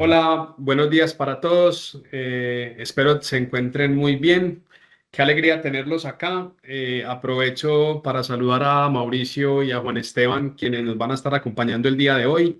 Hola, buenos días para todos. Espero se encuentren muy bien. Qué alegría tenerlos acá. Aprovecho para saludar a Mauricio y a Juan Esteban, quienes nos van a estar acompañando el día de hoy.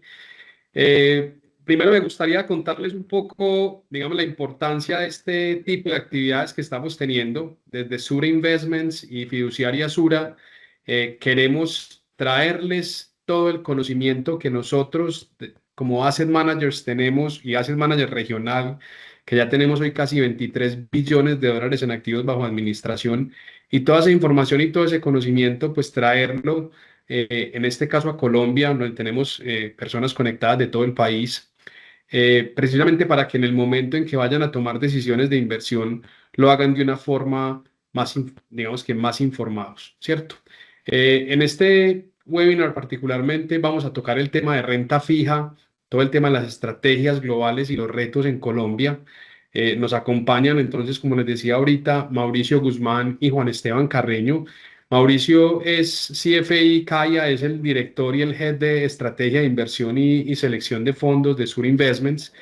Primero me gustaría contarles un poco, digamos, la importancia de este tipo de actividades que estamos teniendo. Desde Sura Investments y Fiduciaria Sura, queremos traerles todo el conocimiento que nosotros, como Asset Managers, tenemos y Asset Manager regional, que ya tenemos hoy casi 23 billones de dólares en activos bajo administración, y toda esa información y todo ese conocimiento, pues traerlo en este caso a Colombia, donde tenemos personas conectadas de todo el país, precisamente para que en el momento en que vayan a tomar decisiones de inversión lo hagan de una forma más, digamos que más informados, ¿cierto? En este webinar particularmente vamos a tocar el tema de renta fija, todo el tema de las estrategias globales y los retos en Colombia. Nos acompañan entonces, como les decía ahorita, Mauricio Guzmán y Juan Esteban Carreño. Mauricio es CFI Caya, es el director y el head de estrategia de inversión y selección de fondos de Sur Investments.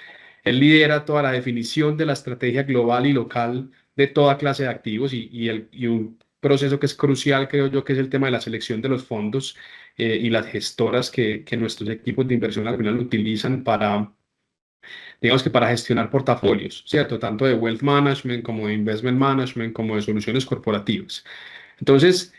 Él lidera toda la definición de la estrategia global y local de toda clase de activos y un proceso que es crucial, creo yo, que es el tema de la selección de los fondos y las gestoras que nuestros equipos de inversión al final utilizan para, digamos que para gestionar portafolios, ¿cierto? Tanto de wealth management como de investment management, como de soluciones corporativas. Entonces,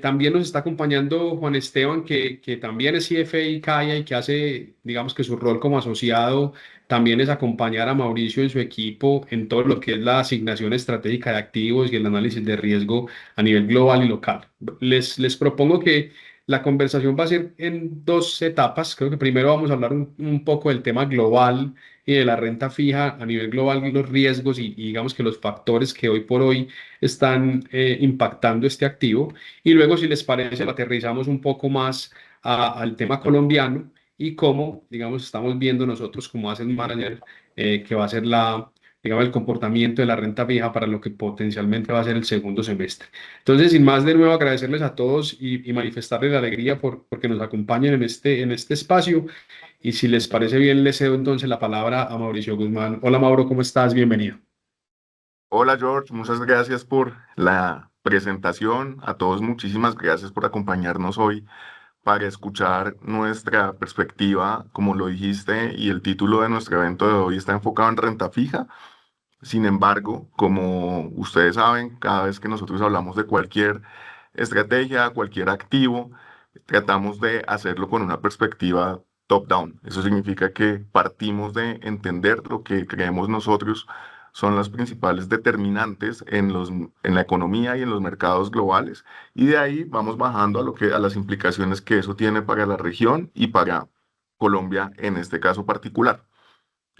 también nos está acompañando Juan Esteban, que también es CFI CAIA y que hace, digamos que su rol como asociado también es acompañar a Mauricio y su equipo en todo lo que es la asignación estratégica de activos y el análisis de riesgo a nivel global y local. Les propongo que la conversación va a ser en dos etapas. Creo que primero vamos a hablar un poco del tema global y de la renta fija a nivel global y los riesgos y digamos que los factores que hoy por hoy están impactando este activo. Y luego, si les parece, lo aterrizamos un poco más al tema colombiano y cómo, digamos, estamos viendo nosotros como Asset Manager que va a ser digamos, el comportamiento de la renta fija para lo que potencialmente va a ser el segundo semestre. Entonces, sin más, de nuevo agradecerles a todos y manifestarles la alegría porque nos acompañen en este espacio. Y si les parece bien, les cedo entonces la palabra a Mauricio Guzmán. Hola Mauro, ¿cómo estás? Bienvenido. Hola George, muchas gracias por la presentación. A todos muchísimas gracias por acompañarnos hoy para escuchar nuestra perspectiva, como lo dijiste, y el título de nuestro evento de hoy está enfocado en renta fija. Sin embargo, como ustedes saben, cada vez que nosotros hablamos de cualquier estrategia, cualquier activo, tratamos de hacerlo con una perspectiva top-down. Eso significa que partimos de entender lo que creemos nosotros son las principales determinantes en la economía y en los mercados globales, y de ahí vamos bajando a las implicaciones que eso tiene para la región y para Colombia en este caso particular.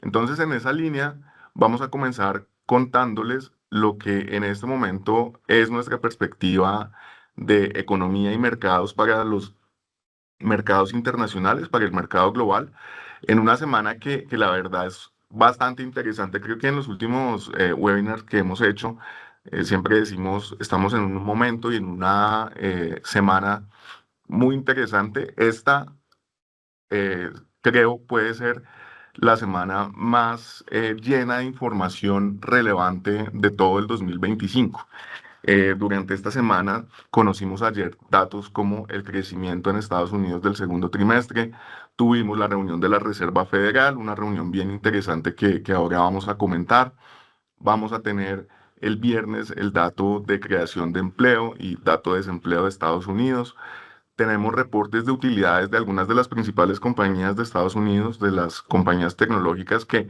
Entonces, en esa línea, vamos a comenzar contándoles lo que en este momento es nuestra perspectiva de economía y mercados para los mercados internacionales, para el mercado global, en una semana que la verdad es bastante interesante. Creo que en los últimos webinars que hemos hecho, siempre decimos, estamos en un momento y en una semana muy interesante. Esta creo puede ser la semana más llena de información relevante de todo el 2025. Durante esta semana conocimos ayer datos como el crecimiento en Estados Unidos del segundo trimestre. Tuvimos la reunión de la Reserva Federal, una reunión bien interesante que ahora vamos a comentar. Vamos a tener el viernes el dato de creación de empleo y dato de desempleo de Estados Unidos. Tenemos reportes de utilidades de algunas de las principales compañías de Estados Unidos, de las compañías tecnológicas que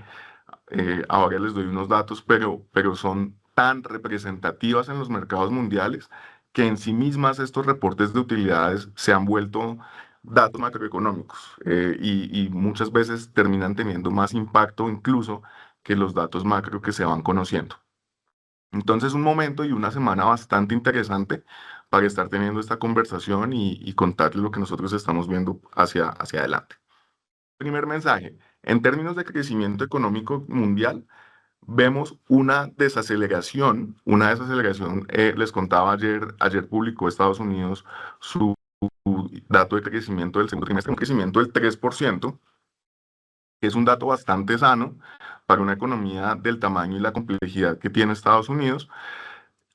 ahora les doy unos datos, pero son tan representativas en los mercados mundiales que en sí mismas estos reportes de utilidades se han vuelto datos macroeconómicos y muchas veces terminan teniendo más impacto incluso que los datos macro que se van conociendo. Entonces, un momento y una semana bastante interesante para estar teniendo esta conversación y contarles lo que nosotros estamos viendo hacia adelante. Primer mensaje, en términos de crecimiento económico mundial, vemos una desaceleración, les contaba ayer publicó Estados Unidos su dato de crecimiento del segundo trimestre, un crecimiento del 3%, que es un dato bastante sano para una economía del tamaño y la complejidad que tiene Estados Unidos.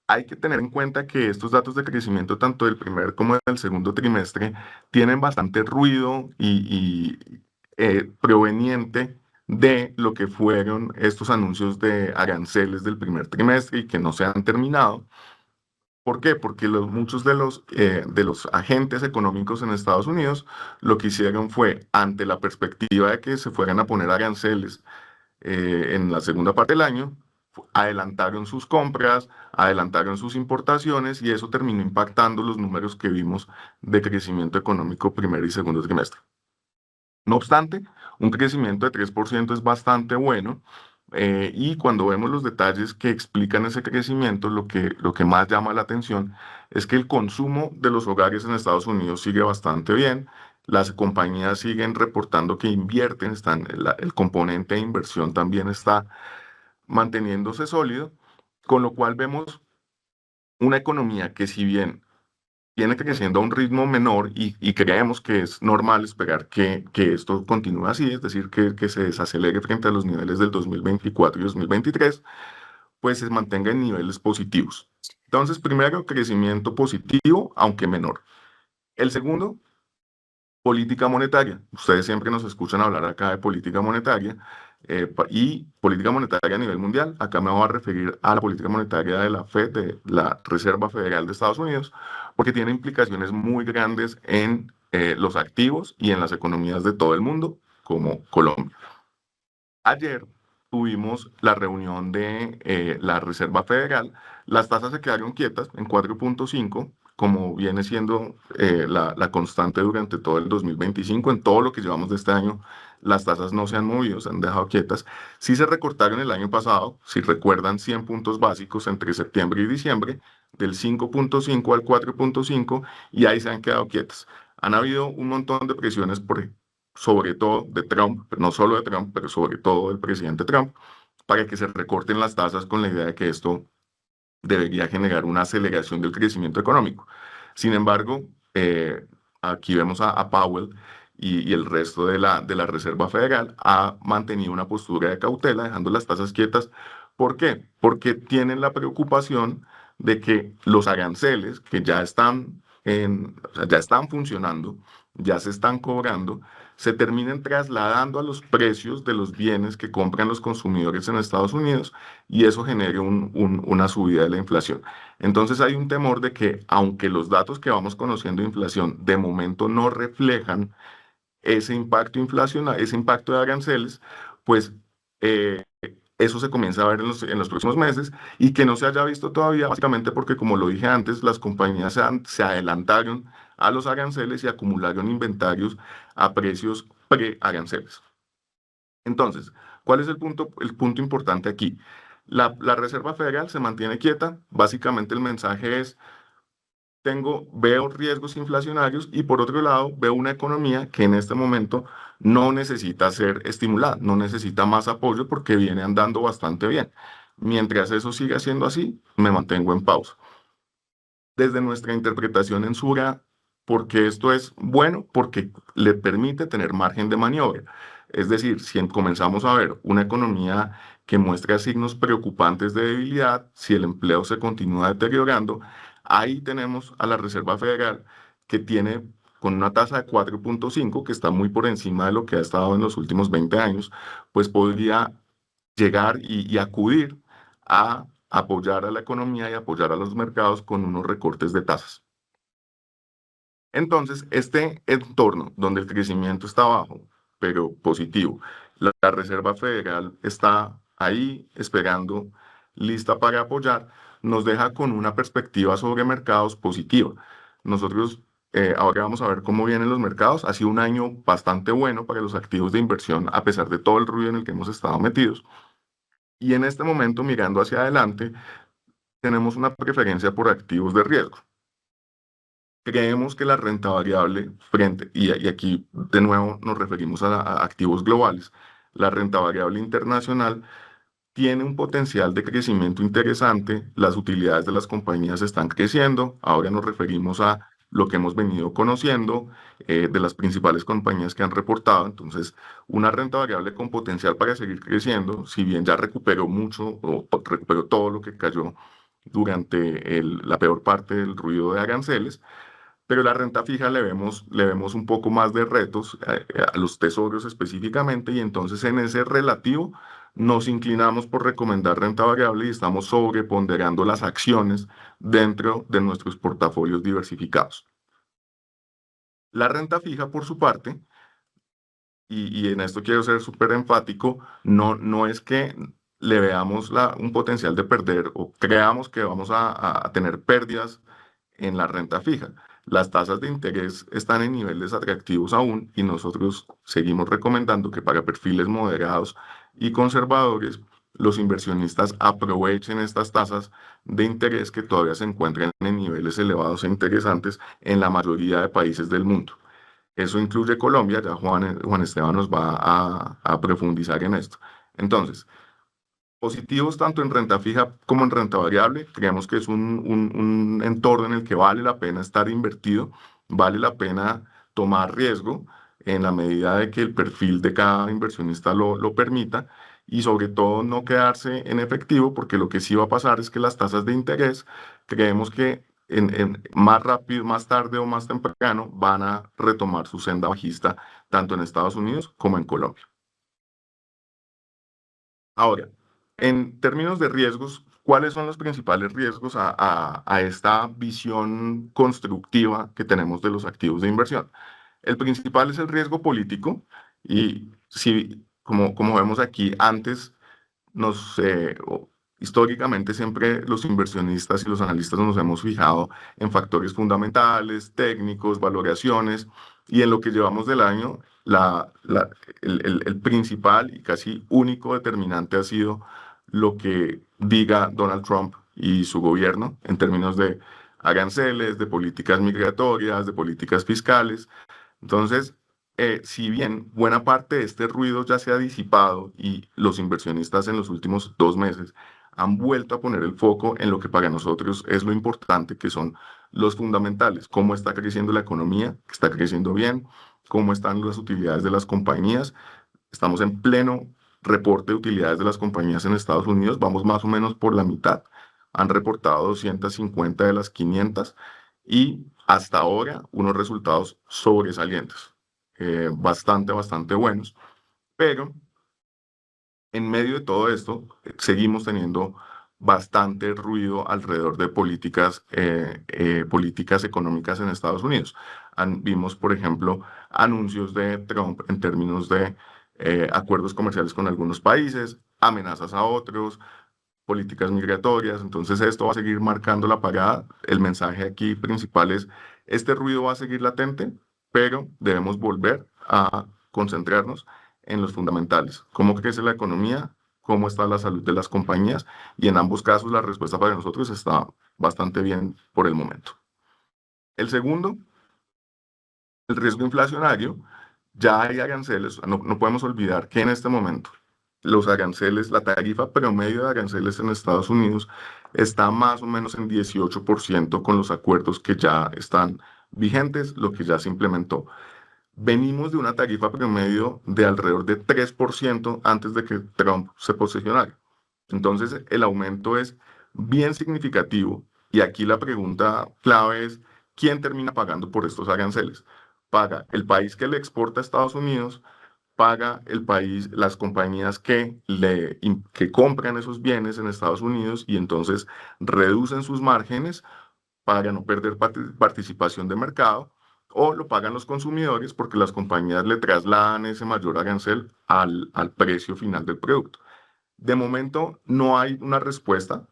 Hay que tener en cuenta que estos datos de crecimiento, tanto del primer como del segundo trimestre, tienen bastante ruido y proveniente de lo que fueron estos anuncios de aranceles del primer trimestre y que no se han terminado. ¿Por qué? Porque muchos de los agentes económicos en Estados Unidos lo que hicieron fue, ante la perspectiva de que se fueran a poner aranceles en la segunda parte del año, adelantaron sus compras, adelantaron sus importaciones y eso terminó impactando los números que vimos de crecimiento económico primer y segundo trimestre. No obstante, un crecimiento de 3% es bastante bueno y cuando vemos los detalles que explican ese crecimiento, lo que más llama la atención es que el consumo de los hogares en Estados Unidos sigue bastante bien. Las compañías siguen reportando que invierten, el componente de inversión también está manteniéndose sólido, con lo cual vemos una economía que si bien viene creciendo a un ritmo menor y creemos que es normal esperar que esto continúe así, es decir, que se desacelere frente a los niveles del 2024 y 2023, pues se mantenga en niveles positivos. Entonces, primero, crecimiento positivo, aunque menor. El segundo, política monetaria. Ustedes siempre nos escuchan hablar acá de política monetaria y política monetaria a nivel mundial. Acá me voy a referir a la política monetaria de la Fed, de la Reserva Federal de Estados Unidos, porque tiene implicaciones muy grandes en los activos y en las economías de todo el mundo, como Colombia. Ayer tuvimos la reunión de la Reserva Federal. Las tasas se quedaron quietas en 4,5, como viene siendo la constante durante todo el 2025. En todo lo que llevamos de este año, las tasas no se han movido, se han dejado quietas. Sí se recortaron el año pasado, si recuerdan, 100 puntos básicos entre septiembre y diciembre, del 5,5 al 4,5, y ahí se han quedado quietas. Han habido un montón de presiones sobre todo de Trump, no solo de Trump, pero sobre todo del presidente Trump, para que se recorten las tasas con la idea de que esto debería generar una aceleración del crecimiento económico. Sin embargo, aquí vemos a Powell y el resto de la Reserva Federal ha mantenido una postura de cautela, dejando las tasas quietas. ¿Por qué? Porque tienen la preocupación de que los aranceles que o sea, ya están funcionando, ya se están cobrando, se terminen trasladando a los precios de los bienes que compran los consumidores en Estados Unidos y eso genere una subida de la inflación. Entonces hay un temor de que, aunque los datos que vamos conociendo de inflación de momento no reflejan ese impacto inflacional, ese impacto de aranceles, pues eh, eso se comienza a ver en los próximos meses y que no se haya visto todavía, básicamente porque, como lo dije antes, las compañías se adelantaron a los aranceles y acumularon inventarios a precios pre-aranceles. Entonces, ¿cuál es el punto importante aquí? La Reserva Federal se mantiene quieta. Básicamente el mensaje es, veo riesgos inflacionarios y por otro lado veo una economía que en este momento no necesita ser estimulada, no necesita más apoyo porque viene andando bastante bien. Mientras eso siga siendo así, me mantengo en pausa. Desde nuestra interpretación en Sura, porque esto es bueno, porque le permite tener margen de maniobra. Es decir, si comenzamos a ver una economía que muestra signos preocupantes de debilidad, si el empleo se continúa deteriorando, ahí tenemos a la Reserva Federal que tiene con una tasa de 4,5, que está muy por encima de lo que ha estado en los últimos 20 años, pues podría llegar y acudir a apoyar a la economía y apoyar a los mercados con unos recortes de tasas. Entonces, este entorno donde el crecimiento está bajo, pero positivo, la Reserva Federal está ahí esperando, lista para apoyar, nos deja con una perspectiva sobre mercados positiva. Nosotros ahora vamos a ver cómo vienen los mercados. Ha sido un año bastante bueno para los activos de inversión, a pesar de todo el ruido en el que hemos estado metidos. Y en este momento, mirando hacia adelante, tenemos una preferencia por activos de riesgo. Creemos que la renta variable y aquí de nuevo nos referimos a activos globales, la renta variable internacional tiene un potencial de crecimiento interesante, las utilidades de las compañías están creciendo, ahora nos referimos a lo que hemos venido conociendo de las principales compañías que han reportado. Entonces, una renta variable con potencial para seguir creciendo, si bien ya recuperó mucho o recuperó todo lo que cayó durante la peor parte del ruido de aranceles, pero la renta fija le vemos un poco más de retos a los tesoros específicamente, y entonces en ese relativo nos inclinamos por recomendar renta variable y estamos sobreponderando las acciones dentro de nuestros portafolios diversificados. La renta fija, por su parte, y en esto quiero ser súper enfático, no es que le veamos un potencial de perder o creamos que vamos a tener pérdidas en la renta fija. Las tasas de interés están en niveles atractivos aún, y nosotros seguimos recomendando que para perfiles moderados y conservadores, los inversionistas aprovechen estas tasas de interés que todavía se encuentran en niveles elevados e interesantes en la mayoría de países del mundo. Eso incluye Colombia. Ya Juan Esteban nos va a profundizar en esto. Entonces, positivos tanto en renta fija como en renta variable. Creemos que es un entorno en el que vale la pena estar invertido, vale la pena tomar riesgo en la medida de que el perfil de cada inversionista lo permita, y sobre todo no quedarse en efectivo, porque lo que sí va a pasar es que las tasas de interés, creemos que más rápido, más tarde o más temprano, van a retomar su senda bajista tanto en Estados Unidos como en Colombia. Ahora, en términos de riesgos, ¿cuáles son los principales riesgos a esta visión constructiva que tenemos de los activos de inversión? El principal es el riesgo político, y si, como vemos aquí, antes históricamente siempre los inversionistas y los analistas nos hemos fijado en factores fundamentales, técnicos, valoraciones, y en lo que llevamos del año, el principal y casi único determinante ha sido lo que diga Donald Trump y su gobierno en términos de aranceles, de políticas migratorias, de políticas fiscales. Entonces, si bien buena parte de este ruido ya se ha disipado y los inversionistas en los últimos 2 meses han vuelto a poner el foco en lo que para nosotros es lo importante, que son los fundamentales: cómo está creciendo la economía, que está creciendo bien, cómo están las utilidades de las compañías. Estamos en pleno reporte de utilidades de las compañías en Estados Unidos, vamos más o menos por la mitad. Han reportado 250 de las 500, y hasta ahora unos resultados sobresalientes, bastante buenos. Pero en medio de todo esto, seguimos teniendo bastante ruido alrededor de políticas económicas en Estados Unidos. Vimos, por ejemplo, anuncios de Trump en términos de acuerdos comerciales con algunos países, amenazas a otros, políticas migratorias. Entonces esto va a seguir marcando la parada. El mensaje aquí principal es: este ruido va a seguir latente, pero debemos volver a concentrarnos en los fundamentales: cómo crece la economía, cómo está la salud de las compañías, y en ambos casos la respuesta para nosotros está bastante bien por el momento. El segundo, el riesgo inflacionario. Ya hay aranceles, no podemos olvidar que en este momento los aranceles, la tarifa promedio de aranceles en Estados Unidos está más o menos en 18% con los acuerdos que ya están vigentes, lo que ya se implementó. Venimos de una tarifa promedio de alrededor de 3% antes de que Trump se posesionara. Entonces, el aumento es bien significativo, y aquí la pregunta clave es: ¿quién termina pagando por estos aranceles? ¿Paga el país que le exporta a Estados Unidos? ¿Paga el país, las compañías que compran esos bienes en Estados Unidos y entonces reducen sus márgenes para no perder participación de mercado? ¿O lo pagan los consumidores porque las compañías le trasladan ese mayor arancel al precio final del producto? De momento no hay una respuesta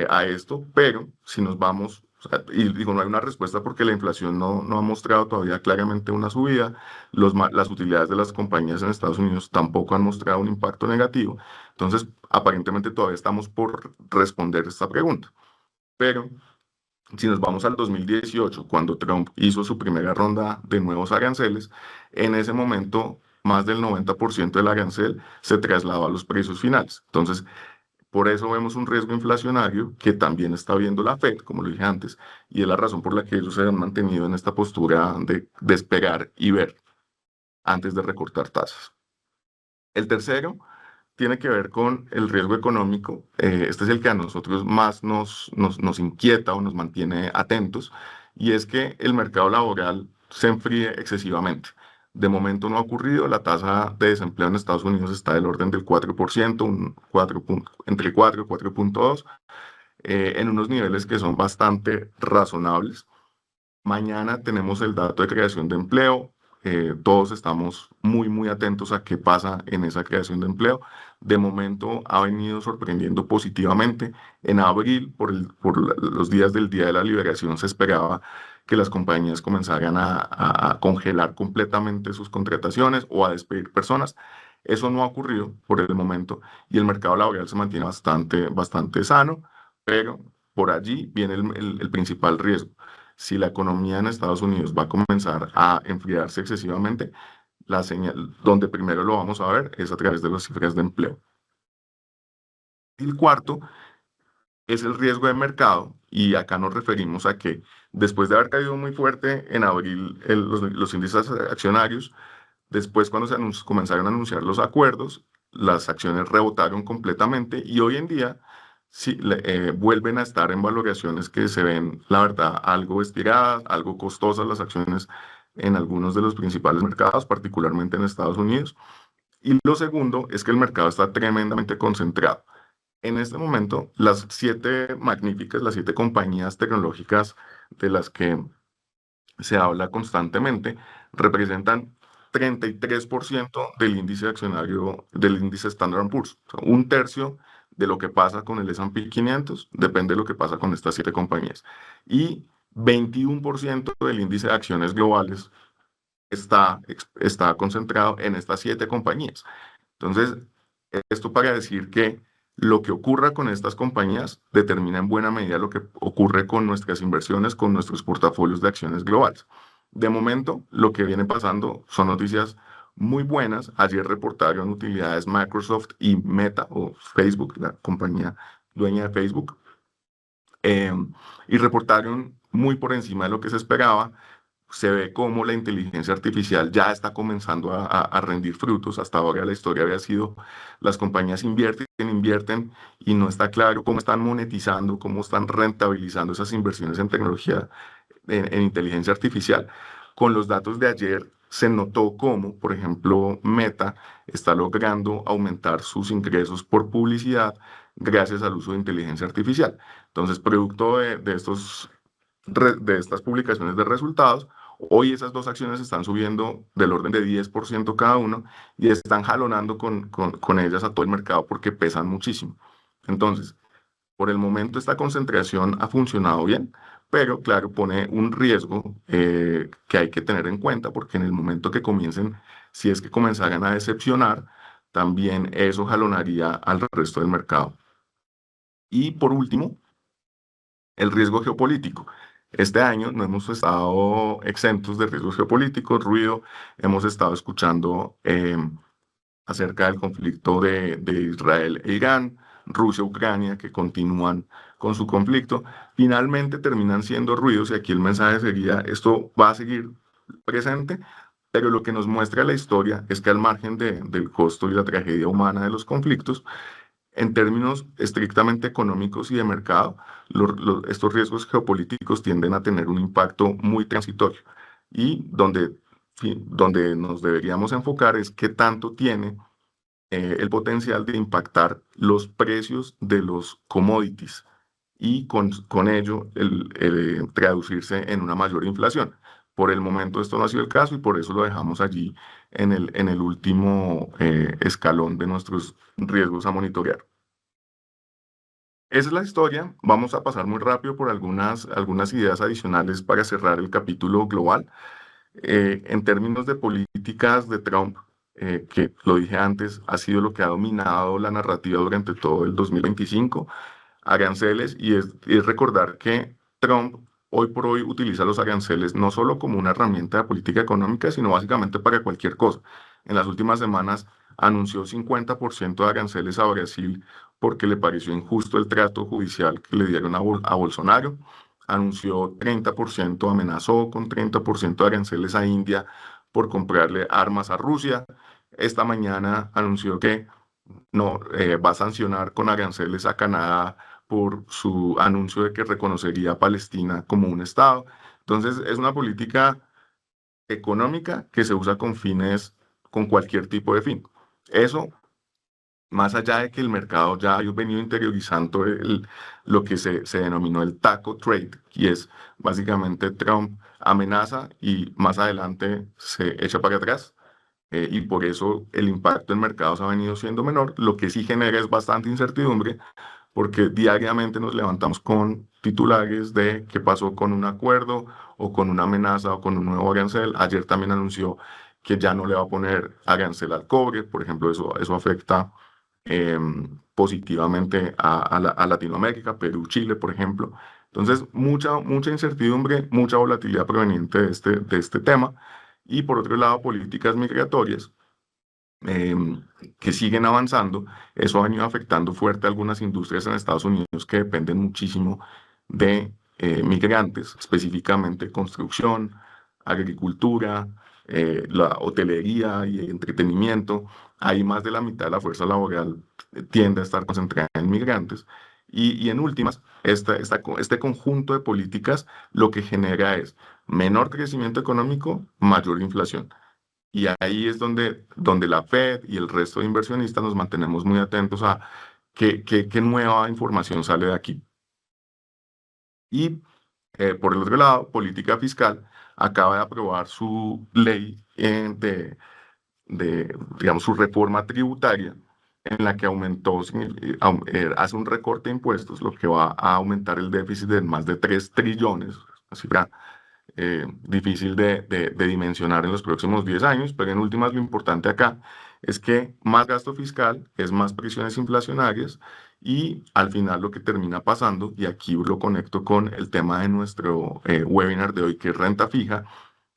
a esto, pero si nos vamos, o sea, y digo no hay una respuesta porque la inflación no ha mostrado todavía claramente una subida, las utilidades de las compañías en Estados Unidos tampoco han mostrado un impacto negativo. Entonces, aparentemente todavía estamos por responder esta pregunta. Pero si nos vamos al 2018, cuando Trump hizo su primera ronda de nuevos aranceles, en ese momento más del 90% del arancel se trasladó a los precios finales. Entonces, Por eso vemos un riesgo inflacionario que también está viendo la Fed, como lo dije antes, y es la razón por la que ellos se han mantenido en esta postura de esperar y ver antes de recortar tasas. El tercero tiene que ver con el riesgo económico. Este es el que a nosotros más nos inquieta o nos mantiene atentos, y es que el mercado laboral se enfríe excesivamente. De momento no ha ocurrido, la tasa de desempleo en Estados Unidos está del orden del 4%, entre 4 y 4,2, en unos niveles que son bastante razonables. Mañana tenemos el dato de creación de empleo. Todos estamos muy atentos a qué pasa en esa creación de empleo. De momento ha venido sorprendiendo positivamente. En abril, los días del Día de la Liberación, se esperaba que las compañías comenzaran a congelar completamente sus contrataciones o a despedir personas. Eso no ha ocurrido por el momento y el mercado laboral se mantiene bastante sano, pero por allí viene el principal riesgo. Si la economía en Estados Unidos va a comenzar a enfriarse excesivamente, la señal donde primero lo vamos a ver es a través de las cifras de empleo. Y el cuarto es el riesgo de mercado, y acá nos referimos a que después de haber caído muy fuerte en abril los índices accionarios, después cuando comenzaron a anunciar los acuerdos, las acciones rebotaron completamente y hoy en día sí, vuelven a estar en valoraciones que se ven, la verdad, algo estiradas, algo costosas las acciones en algunos de los principales mercados, particularmente en Estados Unidos. Y lo segundo es que el mercado está tremendamente concentrado. En este momento, las siete compañías tecnológicas de las que se habla constantemente, representan 33% del índice accionario del índice Standard Poor's. O sea, un tercio de lo que pasa con el S&P 500 depende de lo que pasa con estas siete compañías. Y 21% del índice de acciones globales está concentrado en estas siete compañías. Entonces, esto para decir que lo que ocurra con estas compañías determina en buena medida lo que ocurre con nuestras inversiones, con nuestros portafolios de acciones globales. De momento, lo que viene pasando son noticias muy buenas. Ayer reportaron utilidades Microsoft y Meta, o Facebook, la compañía dueña de Facebook, eh, y reportaron muy por encima de lo que se esperaba. Se ve cómo la inteligencia artificial ya está comenzando a rendir frutos. Hasta ahora la historia había sido las compañías invierten y no está claro cómo están monetizando, cómo están rentabilizando esas inversiones en tecnología, en inteligencia artificial. Con los datos de ayer se notó cómo, por ejemplo, Meta está logrando aumentar sus ingresos por publicidad gracias al uso de inteligencia artificial. Entonces, producto de estas publicaciones de resultados, hoy esas dos acciones están subiendo del orden de 10% cada uno y están jalonando con ellas a todo el mercado porque pesan muchísimo. Entonces, por el momento esta concentración ha funcionado bien, pero claro, pone un riesgo que hay que tener en cuenta porque en el momento que comiencen, si es que comenzaran a decepcionar, también eso jalonaría al resto del mercado. Y por último, el riesgo geopolítico. Este año no hemos estado exentos de riesgos geopolíticos, ruido, hemos estado escuchando acerca del conflicto de Israel e Irán, Rusia, Ucrania, que continúan con su conflicto. Finalmente terminan siendo ruidos y aquí el mensaje sería, esto va a seguir presente, pero lo que nos muestra la historia es que al margen del costo y la tragedia humana de los conflictos, en términos estrictamente económicos y de mercado, estos riesgos geopolíticos tienden a tener un impacto muy transitorio y donde nos deberíamos enfocar es qué tanto tiene el potencial de impactar los precios de los commodities y con ello traducirse en una mayor inflación. Por el momento esto no ha sido el caso y por eso lo dejamos allí en el último escalón de nuestros riesgos a monitorear. Esa es la historia. Vamos a pasar muy rápido por algunas ideas adicionales para cerrar el capítulo global. En términos de políticas de Trump, que lo dije antes, ha sido lo que ha dominado la narrativa durante todo el 2025, aranceles, y es recordar que Trump hoy por hoy utiliza los aranceles no solo como una herramienta de política económica, sino básicamente para cualquier cosa. En las últimas semanas anunció 50% de aranceles a Brasil porque le pareció injusto el trato judicial que le dieron a Bolsonaro. Anunció 30%, amenazó con 30% de aranceles a India por comprarle armas a Rusia. Esta mañana anunció que no va a sancionar con aranceles a Canadá por su anuncio de que reconocería a Palestina como un Estado. Entonces, es una política económica que se usa con fines, con cualquier tipo de fin. Eso, más allá de que el mercado ya ha venido interiorizando lo que se denominó el taco trade, y es básicamente Trump amenaza y más adelante se echa para atrás. Y por eso el impacto en mercados ha venido siendo menor. Lo que sí genera es bastante incertidumbre porque diariamente nos levantamos con titulares de qué pasó con un acuerdo o con una amenaza o con un nuevo arancel. Ayer también anunció que ya no le va a poner arancel al cobre, por ejemplo, eso afecta positivamente a Latinoamérica, Perú, Chile, por ejemplo. Entonces, mucha incertidumbre, mucha volatilidad proveniente de este tema. Y por otro lado, políticas migratorias que siguen avanzando. Eso ha venido afectando fuerte a algunas industrias en Estados Unidos que dependen muchísimo de migrantes, específicamente construcción, agricultura, la hotelería y entretenimiento. Ahí más de la mitad de la fuerza laboral tiende a estar concentrada en migrantes. Y en últimas, este conjunto de políticas lo que genera es menor crecimiento económico, mayor inflación. Y ahí es donde la Fed y el resto de inversionistas nos mantenemos muy atentos a qué nueva información sale de aquí. Y por el otro lado, política fiscal acaba de aprobar su ley digamos, su reforma tributaria en la que hace un recorte de impuestos, lo que va a aumentar el déficit de más de 3 trillones, una cifra difícil de dimensionar en los próximos 10 años, pero en últimas lo importante acá es que más gasto fiscal es más presiones inflacionarias y al final lo que termina pasando, y aquí lo conecto con el tema de nuestro webinar de hoy, que es renta fija.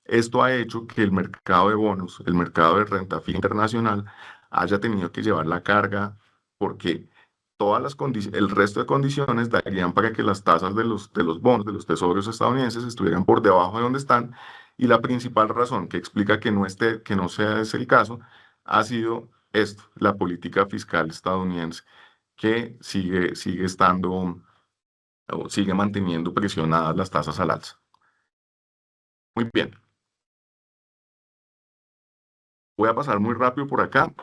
Esto ha hecho que el mercado de bonos, el mercado de renta fija internacional, haya tenido que llevar la carga porque el resto de condiciones darían para que las tasas de los bonos, de los tesoros estadounidenses, estuvieran por debajo de donde están. Y la principal razón que explica que no sea ese el caso ha sido esto, la política fiscal estadounidense, que sigue estando o sigue manteniendo presionadas las tasas al alza. Muy bien. Voy a pasar muy rápido por acá.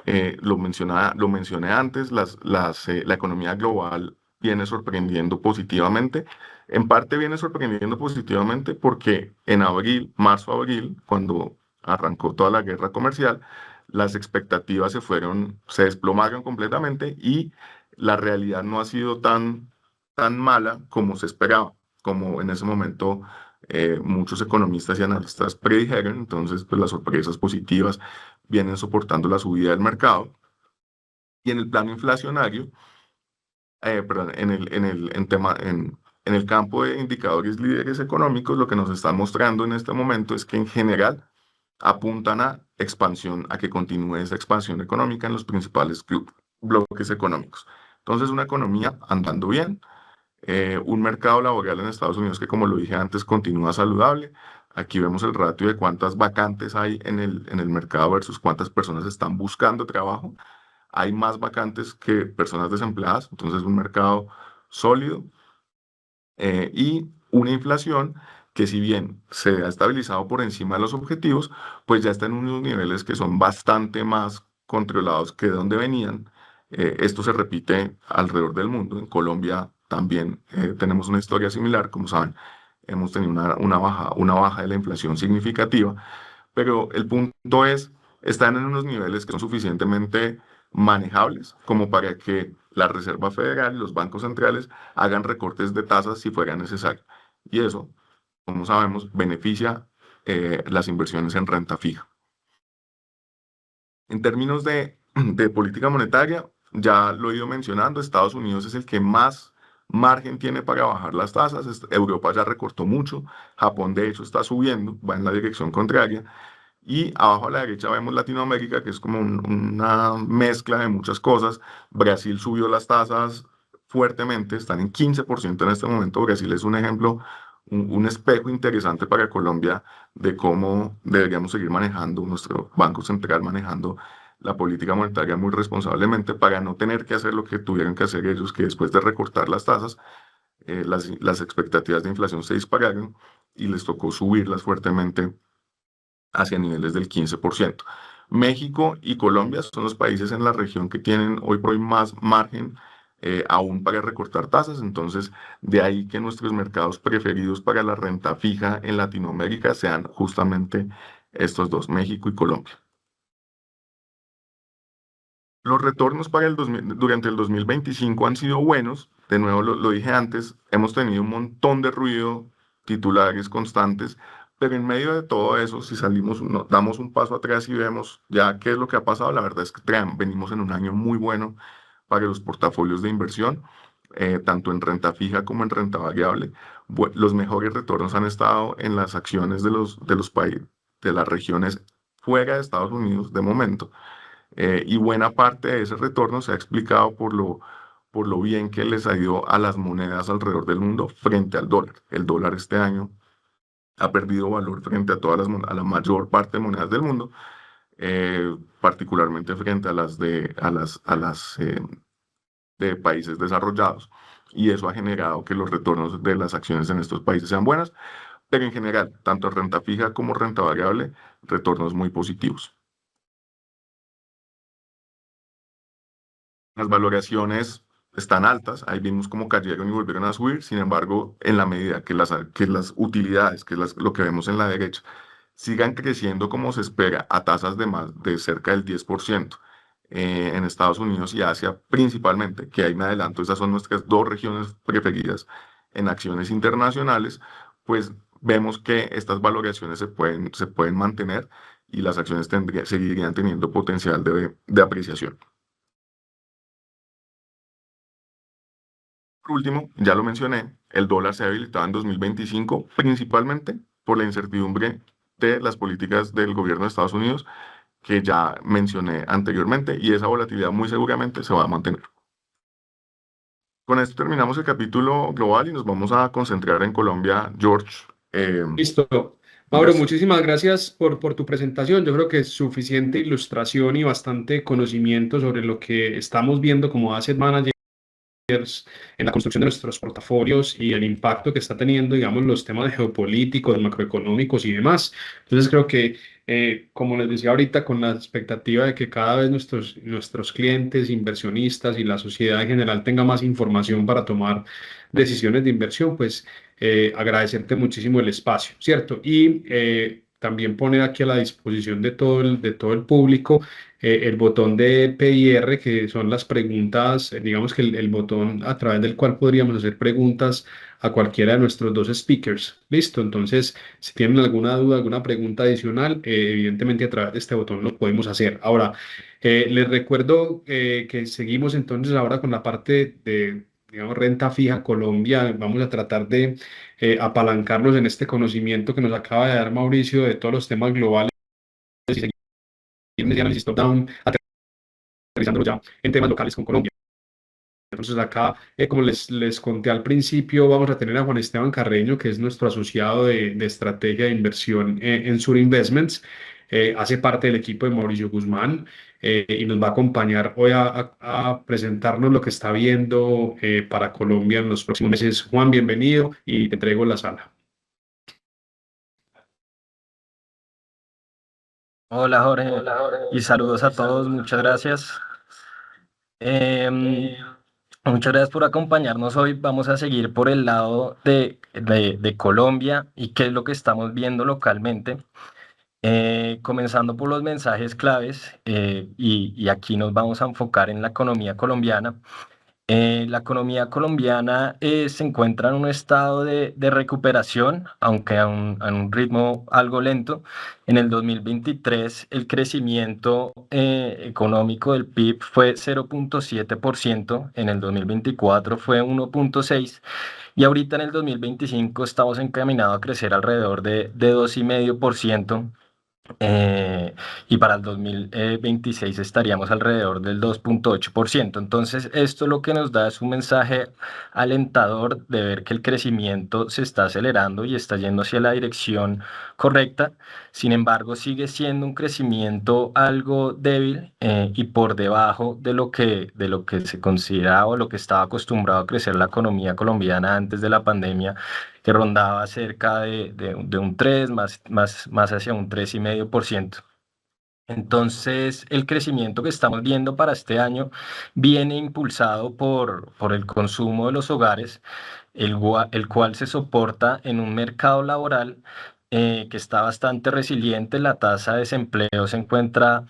Lo mencioné antes, la economía global viene sorprendiendo positivamente. En parte viene sorprendiendo positivamente porque en abril, marzo-abril, cuando arrancó toda la guerra comercial, las expectativas se desplomaron completamente y la realidad no ha sido tan mala como se esperaba, como en ese momento muchos economistas y analistas predijeron. Entonces, pues las sorpresas positivas vienen soportando la subida del mercado. Y en el plano inflacionario, perdón, en el campo de indicadores líderes económicos, lo que nos están mostrando en este momento es que en general apuntan a expansión, a que continúe esa expansión económica en los principales bloques económicos. Entonces, una economía andando bien, un mercado laboral en Estados Unidos que, como lo dije antes, continúa saludable. Aquí vemos el ratio de cuántas vacantes hay en el mercado versus cuántas personas están buscando trabajo. Hay más vacantes que personas desempleadas, entonces un mercado sólido y una inflación que, si bien se ha estabilizado por encima de los objetivos, pues ya está en unos niveles que son bastante más controlados que de donde venían. Esto se repite alrededor del mundo. En Colombia también tenemos una historia similar. Como saben, hemos tenido una baja de la inflación significativa, pero el punto es, están en unos niveles que son suficientemente manejables como para que la Reserva Federal y los bancos centrales hagan recortes de tasas si fuera necesario. Y eso, como sabemos, beneficia las inversiones en renta fija. En términos de política monetaria, ya lo he ido mencionando, Estados Unidos es el que más margen tiene para bajar las tasas. Europa ya recortó mucho, Japón de hecho está subiendo, va en la dirección contraria. Y abajo a la derecha vemos Latinoamérica, que es como una mezcla de muchas cosas. Brasil subió las tasas fuertemente, están en 15% en este momento. Brasil es un ejemplo, un espejo interesante para Colombia de cómo deberíamos seguir manejando, nuestro Banco Central manejando la política monetaria muy responsablemente para no tener que hacer lo que tuvieron que hacer ellos, que después de recortar las tasas, las expectativas de inflación se dispararon y les tocó subirlas fuertemente hacia niveles del 15%. México y Colombia son los países en la región que tienen hoy por hoy más margen aún para recortar tasas, entonces de ahí que nuestros mercados preferidos para la renta fija en Latinoamérica sean justamente estos dos, México y Colombia. Los retornos para durante el 2025 han sido buenos. De nuevo, lo dije antes, hemos tenido un montón de ruido, titulares constantes, pero en medio de todo eso, si salimos, damos un paso atrás y vemos ya qué es lo que ha pasado, la verdad es que venimos en un año muy bueno para los portafolios de inversión, tanto en renta fija como en renta variable. Los mejores retornos han estado en las acciones de los países, de las regiones fuera de Estados Unidos de momento. Y buena parte de ese retorno se ha explicado por lo bien que les ha ido a las monedas alrededor del mundo frente al dólar. El dólar este año ha perdido valor frente a a la mayor parte de monedas del mundo, particularmente frente a las de países desarrollados. Y eso ha generado que los retornos de las acciones en estos países sean buenas, pero en general, tanto renta fija como renta variable, retornos muy positivos. Las valoraciones están altas, ahí vimos cómo cayeron y volvieron a subir, sin embargo, en la medida que las utilidades, lo que vemos en la derecha, sigan creciendo como se espera a tasas de cerca del 10% en Estados Unidos y Asia principalmente, que ahí me adelanto, esas son nuestras dos regiones preferidas en acciones internacionales, pues vemos que estas valoraciones se pueden mantener y las acciones seguirían teniendo potencial de apreciación. Por último, ya lo mencioné, el dólar se ha habilitado en 2025 principalmente por la incertidumbre de las políticas del gobierno de Estados Unidos que ya mencioné anteriormente y esa volatilidad muy seguramente se va a mantener. Con esto terminamos el capítulo global y nos vamos a concentrar en Colombia, George. Listo. Mauro, Digas. muchísimas gracias por tu presentación. Yo creo que es suficiente ilustración y bastante conocimiento sobre lo que estamos viendo como asset managers en la construcción de nuestros portafolios y el impacto que está teniendo, digamos, los temas geopolíticos, macroeconómicos y demás. Entonces creo que, como les decía ahorita, con la expectativa de que cada vez nuestros clientes, inversionistas y la sociedad en general tenga más información para tomar decisiones de inversión, pues agradecerte muchísimo el espacio, ¿cierto? Y también poner aquí a la disposición de todo el público el botón de PIR, que son las preguntas, digamos que el botón a través del cual podríamos hacer preguntas a cualquiera de nuestros dos speakers. Listo, entonces, si tienen alguna duda, alguna pregunta adicional, evidentemente a través de este botón lo podemos hacer. Ahora, les recuerdo que seguimos entonces ahora con la parte de, digamos, renta fija Colombia. Vamos a tratar de apalancarnos en este conocimiento que nos acaba de dar Mauricio de todos los temas globales y seguir en ese análisis top-down, aterrizándolo ya en temas locales con Colombia. Entonces acá, como les conté al principio, vamos a tener a Juan Esteban Carreño, que es nuestro asociado de estrategia de inversión en Sur Investments. Hace parte del equipo de Mauricio Guzmán y nos va a acompañar hoy a presentarnos lo que está viendo para Colombia en los próximos meses. Juan, bienvenido y te entrego la sala. Hola Jorge y saludos a todos, muchas gracias. Em, Muchas gracias por acompañarnos hoy. Vamos a seguir por el lado de Colombia y qué es lo que estamos viendo localmente. Comenzando por los mensajes claves y aquí nos vamos a enfocar en la economía colombiana. La economía colombiana se encuentra en un estado de recuperación, aunque a un ritmo algo lento. En el 2023, el crecimiento económico del PIB fue 0,7%, en el 2024 fue 1,6% y ahorita en el 2025 estamos encaminados a crecer alrededor de 2,5%. eh, y para el 2026 estaríamos alrededor del 2,8%. Entonces, esto lo que nos da es un mensaje alentador de ver que el crecimiento se está acelerando y está yendo hacia la dirección correcta. Sin embargo, sigue siendo un crecimiento algo débil y por debajo de lo que se consideraba o lo que estaba acostumbrado a crecer la economía colombiana antes de la pandemia, que rondaba cerca de un 3 más hacia un 3,5%. Entonces, el crecimiento que estamos viendo para este año viene impulsado por el consumo de los hogares, el cual se soporta en un mercado laboral que está bastante resiliente. La tasa de desempleo se encuentra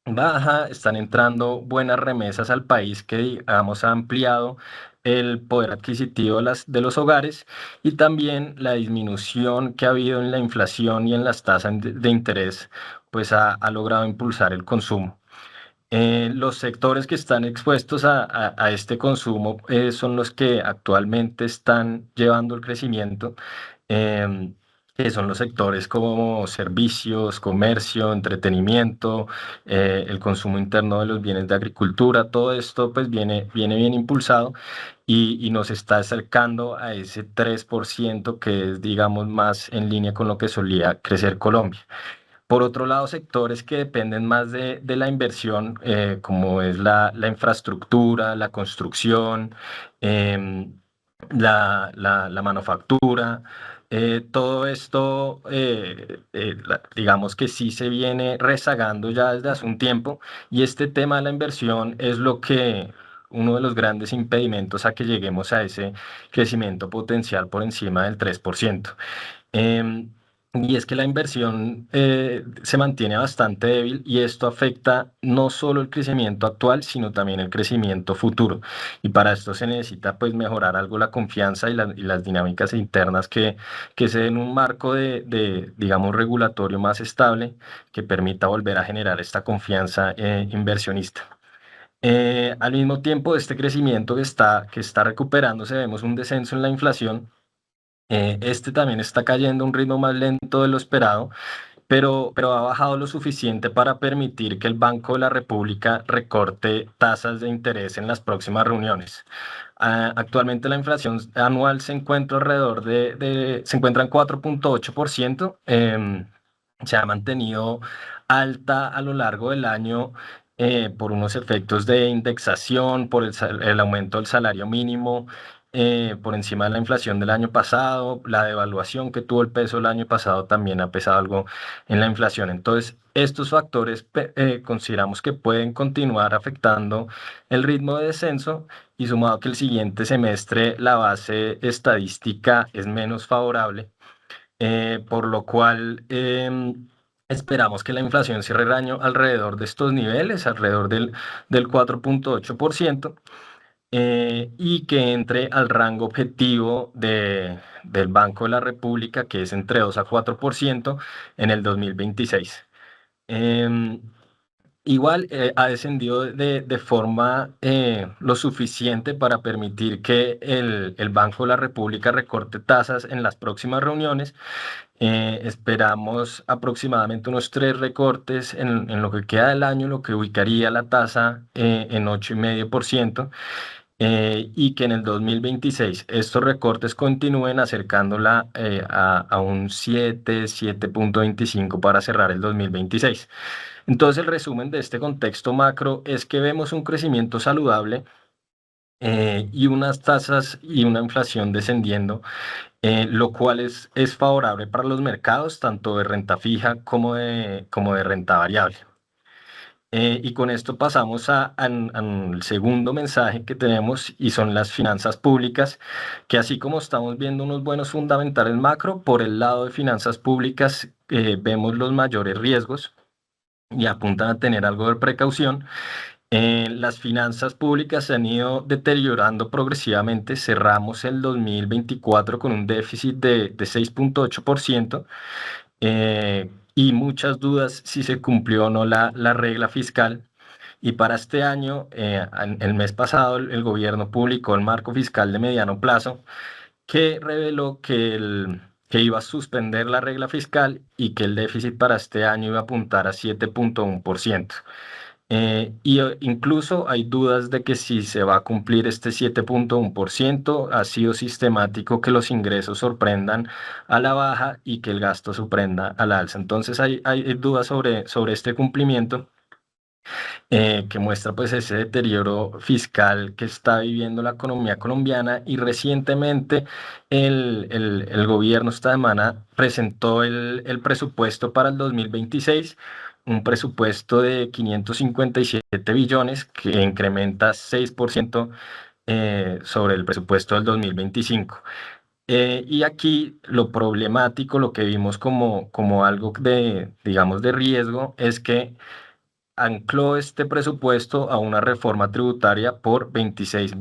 baja, están entrando buenas remesas al país que, digamos, ha ampliado el poder adquisitivo de los hogares, y también la disminución que ha habido en la inflación y en las tasas de interés, pues ha logrado impulsar el consumo. Los sectores que están expuestos a este consumo son los que actualmente están llevando el crecimiento, em, que son los sectores como servicios, comercio, entretenimiento, el consumo interno de los bienes de agricultura. Todo esto pues viene bien impulsado y nos está acercando a ese 3% que es, digamos, más en línea con lo que solía crecer Colombia. Por otro lado, sectores que dependen más de la inversión, como es la infraestructura, la construcción, em, la manufactura, todo esto, digamos que sí se viene rezagando ya desde hace un tiempo, y este tema de la inversión es uno de los grandes impedimentos a que lleguemos a ese crecimiento potencial por encima del 3%. Em, y es que la inversión se mantiene bastante débil, y esto afecta no solo el crecimiento actual, sino también el crecimiento futuro. Y para esto se necesita pues mejorar algo la confianza y las dinámicas internas que se den un marco digamos, regulatorio más estable que permita volver a generar esta confianza inversionista. Al mismo tiempo de este crecimiento que está recuperándose, vemos un descenso en la inflación. Este también está cayendo a un ritmo más lento de lo esperado, pero ha bajado lo suficiente para permitir que el Banco de la República recorte tasas de interés en las próximas reuniones. Actualmente la inflación anual se encuentra se encuentra en 4,8%. Se ha mantenido alta a lo largo del año por unos efectos de indexación, por el aumento del salario mínimo, por encima de la inflación del año pasado. La devaluación que tuvo el peso el año pasado también ha pesado algo en la inflación. Entonces, estos factores consideramos que pueden continuar afectando el ritmo de descenso, y sumado que el siguiente semestre la base estadística es menos favorable, por lo cual esperamos que la inflación cierre el año alrededor de estos niveles, alrededor del 4,8%, y que entre al rango objetivo del Banco de la República, que es entre 2 a 4% en el 2026. Em, Igual ha descendido de forma lo suficiente para permitir que el Banco de la República recorte tasas en las próximas reuniones. Esperamos aproximadamente unos 3 recortes en lo que queda del año, lo que ubicaría la tasa en 8,5%, y que en el 2026 estos recortes continúen acercándola a un 7,25 para cerrar el 2026. Entonces, el resumen de este contexto macro es que vemos un crecimiento saludable y unas tasas y una inflación descendiendo, lo cual es favorable para los mercados, tanto de renta fija como de renta variable. Y con esto pasamos al segundo mensaje que tenemos, y son las finanzas públicas, que así como estamos viendo unos buenos fundamentales macro, por el lado de finanzas públicas vemos los mayores riesgos y apuntan a tener algo de precaución. Las finanzas públicas se han ido deteriorando progresivamente. Cerramos el 2024 con un déficit de 6,8%, y muchas dudas si se cumplió o no la regla fiscal. Y para este año, el mes pasado, el gobierno publicó el marco fiscal de mediano plazo, que reveló que que iba a suspender la regla fiscal y que el déficit para este año iba a apuntar a 7,1%. Incluso hay dudas de que si se va a cumplir este 7,1%, ha sido sistemático que los ingresos sorprendan a la baja y que el gasto sorprenda a la alza. Entonces hay dudas sobre este cumplimiento, que muestra pues ese deterioro fiscal que está viviendo la economía colombiana, y recientemente el gobierno esta semana presentó el presupuesto para el 2026, un presupuesto de 557 billones que incrementa 6% sobre el presupuesto del 2025. Y aquí lo problemático, lo que vimos como algo de, digamos, de riesgo, es que ancló este presupuesto a una reforma tributaria por 26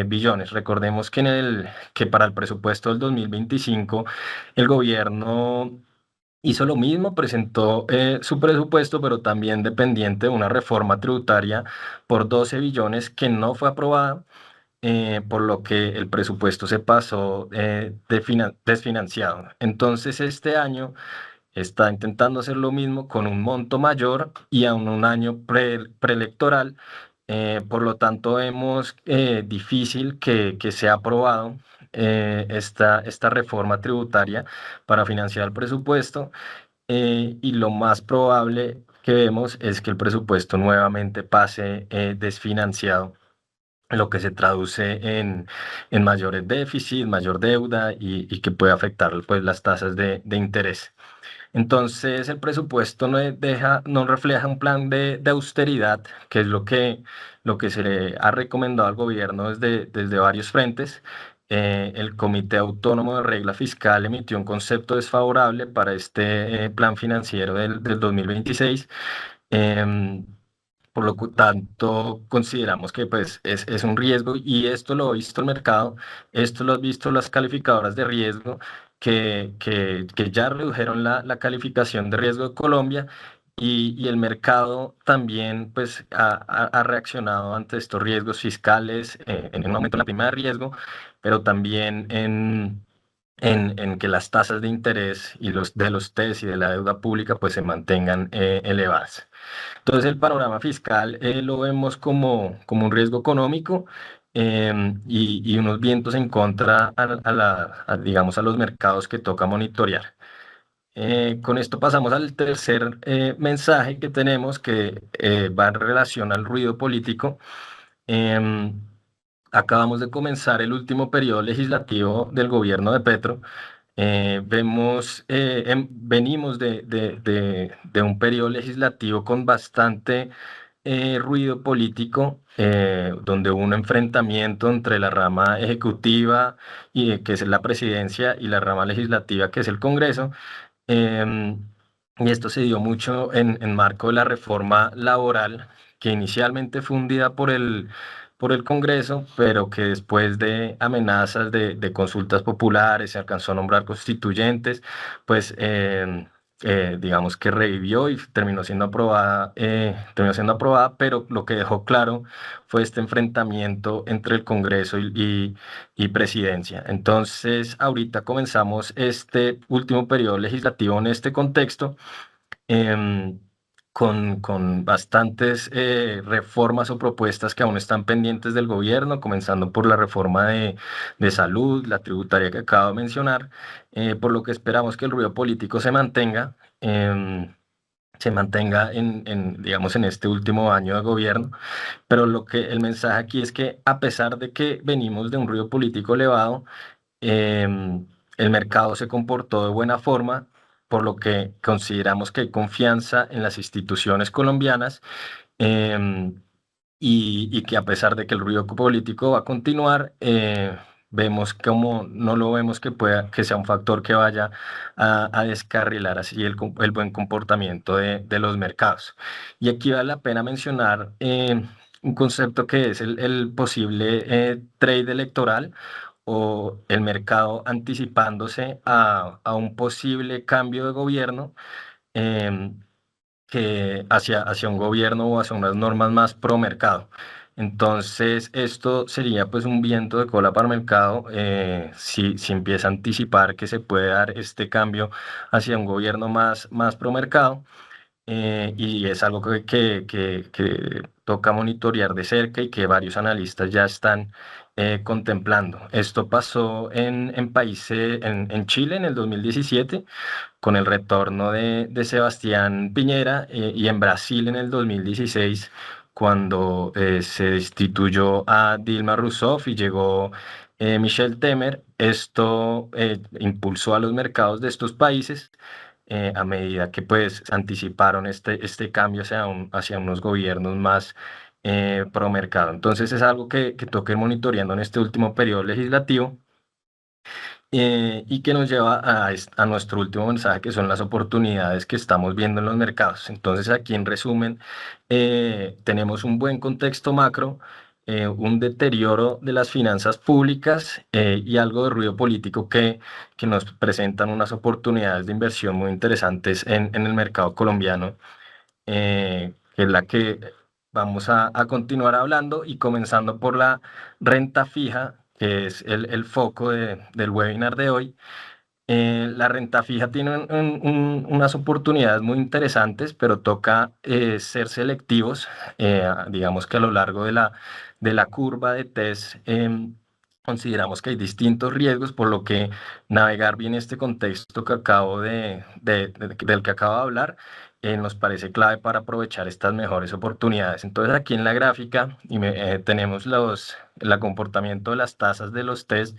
billones. Recordemos que para el presupuesto del 2025 el gobierno hizo lo mismo, presentó su presupuesto, pero también dependiente de una reforma tributaria por 12 billones que no fue aprobada, por lo que el presupuesto se pasó desfinanciado. Entonces, este año está intentando hacer lo mismo con un monto mayor y aún un año preelectoral. Por lo tanto, vemos difícil que sea aprobado esta reforma tributaria para financiar el presupuesto, y lo más probable que vemos es que el presupuesto nuevamente pase desfinanciado, lo que se traduce en mayores déficits, mayor deuda, y que puede afectar pues, las tasas de interés. Entonces, el presupuesto no refleja un plan de austeridad, que es lo que se le ha recomendado al gobierno desde varios frentes. El Comité Autónomo de Regla Fiscal emitió un concepto desfavorable para este plan financiero del 2026. Em, por lo tanto, consideramos que pues, es un riesgo, y esto lo ha visto el mercado, esto lo han visto las calificadoras de riesgo, que ya redujeron la calificación de riesgo de Colombia, y el mercado también pues, ha reaccionado ante estos riesgos fiscales, en un aumento en la prima de riesgo, pero también en que las tasas de interés y de los TES y de la deuda pública pues, se mantengan elevadas. Entonces el panorama fiscal lo vemos como un riesgo económico, y unos vientos en contra digamos, a los mercados que toca monitorear. Con esto pasamos al tercer mensaje que tenemos, que va en relación al ruido político. Em, Acabamos de comenzar el último periodo legislativo del gobierno de Petro. Venimos de un periodo legislativo con bastante ruido político, donde hubo un enfrentamiento entre la rama ejecutiva, que es la presidencia, y la rama legislativa, que es el Congreso. Em, y esto se dio mucho en marco de la reforma laboral, que inicialmente fue hundida por el Congreso, pero que después de amenazas de consultas populares se alcanzó a nombrar constituyentes, pues digamos que revivió y terminó siendo aprobada, pero lo que dejó claro fue este enfrentamiento entre el Congreso y presidencia. Entonces, ahorita comenzamos este último periodo legislativo en este contexto, em, con bastantes reformas o propuestas que aún están pendientes del gobierno, comenzando por la reforma de salud, la tributaria que acabo de mencionar, por lo que esperamos que el ruido político se mantenga digamos, en este último año de gobierno. Pero el mensaje aquí es que, a pesar de que venimos de un ruido político elevado, el mercado se comportó de buena forma, por lo que consideramos que hay confianza en las instituciones colombianas, em, y que, a pesar de que el ruido político va a continuar, no lo vemos que sea un factor que vaya a descarrilar así el buen comportamiento de los mercados. Y aquí vale la pena mencionar un concepto que es el posible trade electoral, o el mercado anticipándose a un posible cambio de gobierno, em, hacia un gobierno o hacia unas normas más pro mercado. Entonces, esto sería pues un viento de cola para el mercado si empieza a anticipar que se puede dar este cambio hacia un gobierno más pro mercado. Y es algo que toca monitorear de cerca y que varios analistas ya están contemplando. Esto pasó en países, en Chile en el 2017 con el retorno de Sebastián Piñera, y en Brasil en el 2016 cuando se destituyó a Dilma Rousseff y llegó Michel Temer. Esto impulsó a los mercados de estos países a medida que pues anticiparon este cambio hacia unos gobiernos más pro mercado. Entonces es algo que toca ir monitoreando en este último periodo legislativo, y que nos lleva a nuestro último mensaje, que son las oportunidades que estamos viendo en los mercados. Entonces, aquí en resumen, tenemos un buen contexto macro, un deterioro de las finanzas públicas y algo de ruido político que nos presentan unas oportunidades de inversión muy interesantes en el mercado colombiano, que es la que vamos a continuar hablando y comenzando por la renta fija, que es el foco del webinar de hoy. La renta fija tiene unas oportunidades muy interesantes, pero toca ser selectivos. Digamos que a lo largo de la curva de test consideramos que hay distintos riesgos, por lo que navegar bien este contexto que del que acabo de hablar nos parece clave para aprovechar estas mejores oportunidades. Entonces, aquí en la gráfica tenemos el comportamiento de las tasas de los test,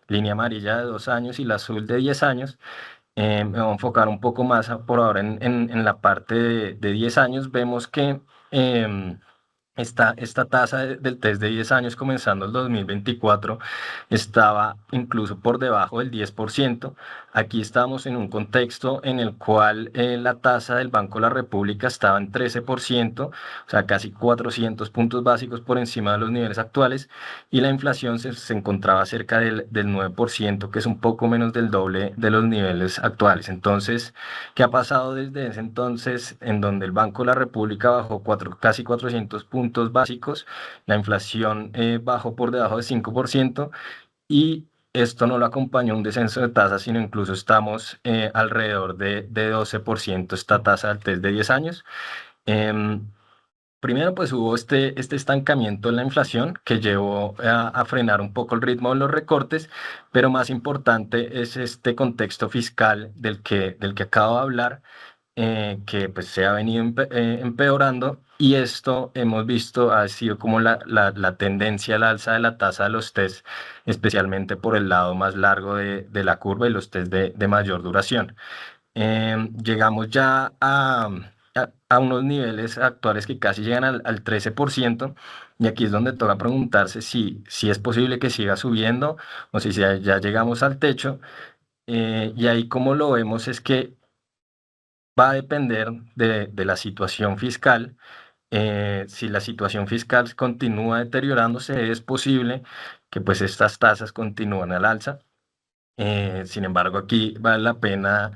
línea amarilla de 2 años y la azul de 10 años. Me voy a enfocar un poco más por ahora en la parte de 10 años. Vemos que em, esta tasa del test de 10 años comenzando el 2024 estaba incluso por debajo del 10%. Aquí estamos en un contexto en el cual la tasa del Banco de la República estaba en 13%, o sea, casi 400 puntos básicos por encima de los niveles actuales, y la inflación se encontraba cerca del 9%, que es un poco menos del doble de los niveles actuales. Entonces, ¿qué ha pasado desde ese entonces en donde el Banco de la República bajó casi 400 puntos básicos? La inflación bajó por debajo del 5%, y esto no lo acompañó un descenso de tasas, sino incluso estamos alrededor de 12% esta tasa del test de 10 años. Em, Primero, pues hubo este estancamiento en la inflación que llevó a frenar un poco el ritmo de los recortes, pero más importante es este contexto fiscal del que acabo de hablar, que pues se ha venido empeorando, y esto hemos visto ha sido como la tendencia al alza de la tasa de los test, especialmente por el lado más largo de la curva y los test de mayor duración. Llegamos ya a unos niveles actuales que casi llegan al 13%, y aquí es donde toca preguntarse si es posible que siga subiendo o si ya llegamos al techo. Y ahí como lo vemos es que va a depender de la situación fiscal. Si la situación fiscal continúa deteriorándose, es posible que pues estas tasas continúen al alza. Sin embargo, aquí vale la pena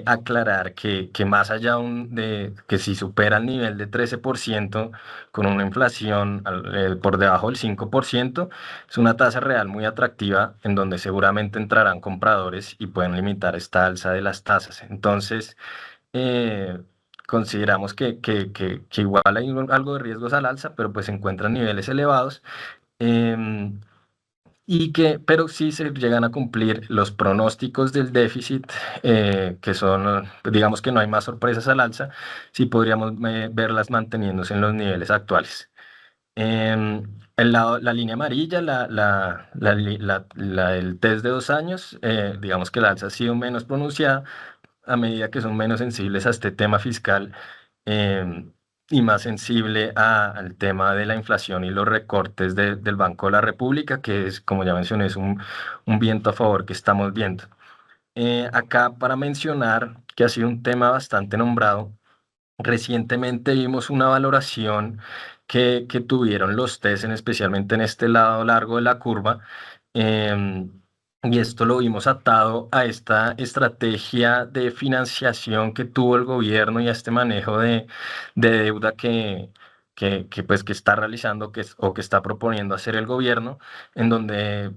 aclarar que más allá de que si supera el nivel de 13% con una inflación por debajo del 5%, es una tasa real muy atractiva en donde seguramente entrarán compradores y pueden limitar esta alza de las tasas. Entonces, eh, consideramos que igual hay algo de riesgos al alza, pero pues se encuentran niveles elevados. em, pero sí se llegan a cumplir los pronósticos del déficit, que son, digamos que no hay más sorpresas al alza, sí podríamos verlas manteniéndose en los niveles actuales. La línea amarilla, el test de 2 años, digamos que la alza ha sido menos pronunciada a medida que son menos sensibles a este tema fiscal, em, y más sensible al tema de la inflación y los recortes del Banco de la República, que es, como ya mencioné, es un viento a favor que estamos viendo. Acá para mencionar que ha sido un tema bastante nombrado. Recientemente vimos una valoración que tuvieron los test, especialmente en este lado largo de la curva, em, y esto lo vimos atado a esta estrategia de financiación que tuvo el gobierno y a este manejo de deuda pues, que está realizando o que está proponiendo hacer el gobierno, en donde